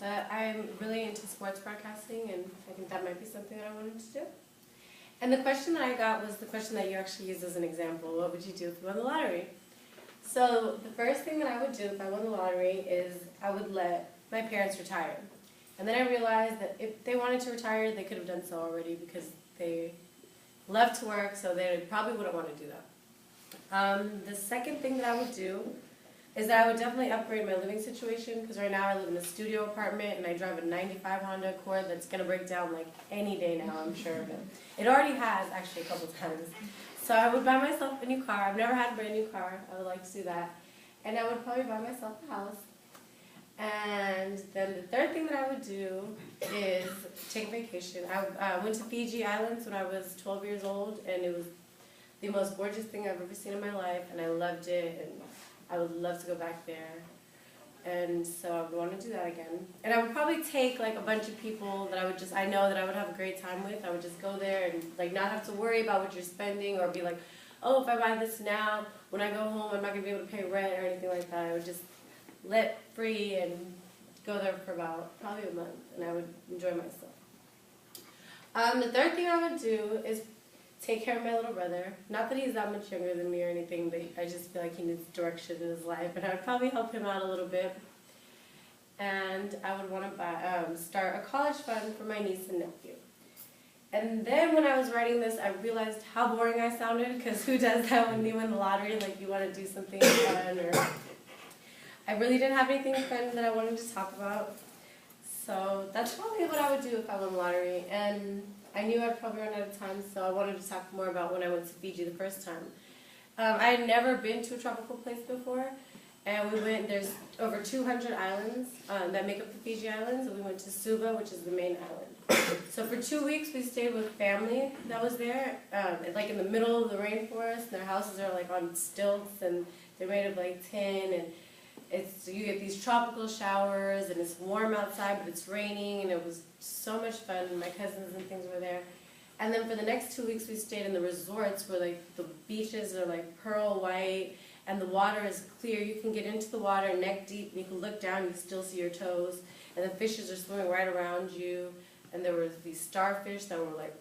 but I'm really into sports broadcasting, and I think that might be something that I wanted to do. And the question that I got was the question that you actually used as an example. What would you do if you won the lottery? So the first thing that I would do if I won the lottery is I would let my parents retire. And then I realized that if they wanted to retire, they could have done so already because they love to work, so they probably wouldn't want to do that. The second thing that I would do is that I would definitely upgrade my living situation, because right now I live in a studio apartment and I drive a 95 Honda Accord that's going to break down like any day now, I'm sure of it. It already has, actually, a couple times. So I would buy myself a new car. I've never had a brand new car. I would like to do that. And I would probably buy myself a house. And then the third thing that I would do is take a vacation. I went to Fiji Islands when I was 12 years old, and it was the most gorgeous thing I've ever seen in my life, and I loved it, and I would love to go back there. And so I would want to do that again. And I would probably take like a bunch of people that I know that I would have a great time with. I would just go there and like not have to worry about what you're spending, or be like, oh, if I buy this now, when I go home I'm not going to be able to pay rent or anything like that. I would just let free and go there for about probably a month, and I would enjoy myself. The third thing I would do is take care of my little brother. Not that he's that much younger than me or anything, but I just feel like he needs direction in his life, and I would probably help him out a little bit. And I would want to start a college fund for my niece and nephew. And then when I was writing this, I realized how boring I sounded, because who does that when you win the lottery? Like, you want to do something fun, or I really didn't have anything fun that I wanted to talk about. So that's probably what I would do if I won the lottery. And I knew I'd probably run out of time, so I wanted to talk more about when I went to Fiji the first time. I had never been to a tropical place before, and we went, there's over 200 islands that make up the Fiji Islands, and we went to Suva, which is the main island. So for 2 weeks we stayed with family that was there, like in the middle of the rainforest, and their houses are like on stilts, and they're made of like tin, and you get these tropical showers, and it's warm outside, but it's raining, and it was so much fun, and my cousins and things were there. And then for the next 2 weeks we stayed in the resorts where like the beaches are like pearl white, and the water is clear. You can get into the water neck deep, and you can look down, and you still see your toes, and the fishes are swimming right around you, and there were these starfish that were like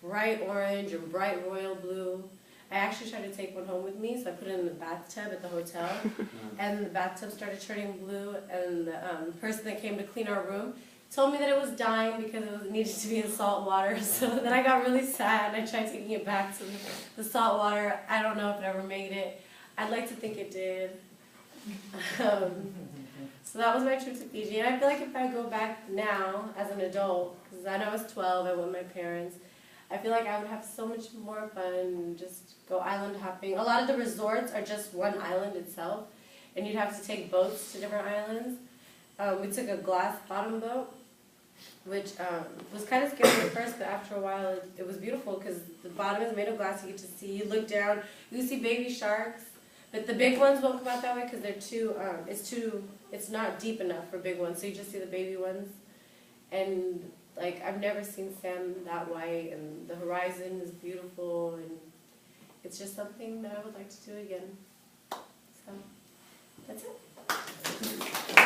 bright orange or bright royal blue. I actually tried to take one home with me, so I put it in the bathtub at the hotel, and the bathtub started turning blue, and the person that came to clean our room told me that it was dying because it needed to be in salt water. So then I got really sad, and I tried taking it back to the salt water. I don't know if it ever made it. I'd like to think it did. So that was my trip to Fiji, and I feel like if I go back now as an adult, because I know I was 12, I went with my parents, I feel like I would have so much more fun and just go island hopping. A lot of the resorts are just one island itself, and you'd have to take boats to different islands. We took a glass bottom boat, which was kind of scary at first, but after a while it was beautiful because the bottom is made of glass. You get to see, you look down, you can see baby sharks, but the big ones won't come out that way because they're it's not deep enough for big ones, so you just see the baby ones. And like, I've never seen sand that white, and the horizon is beautiful, and it's just something that I would like to do again. So, that's it.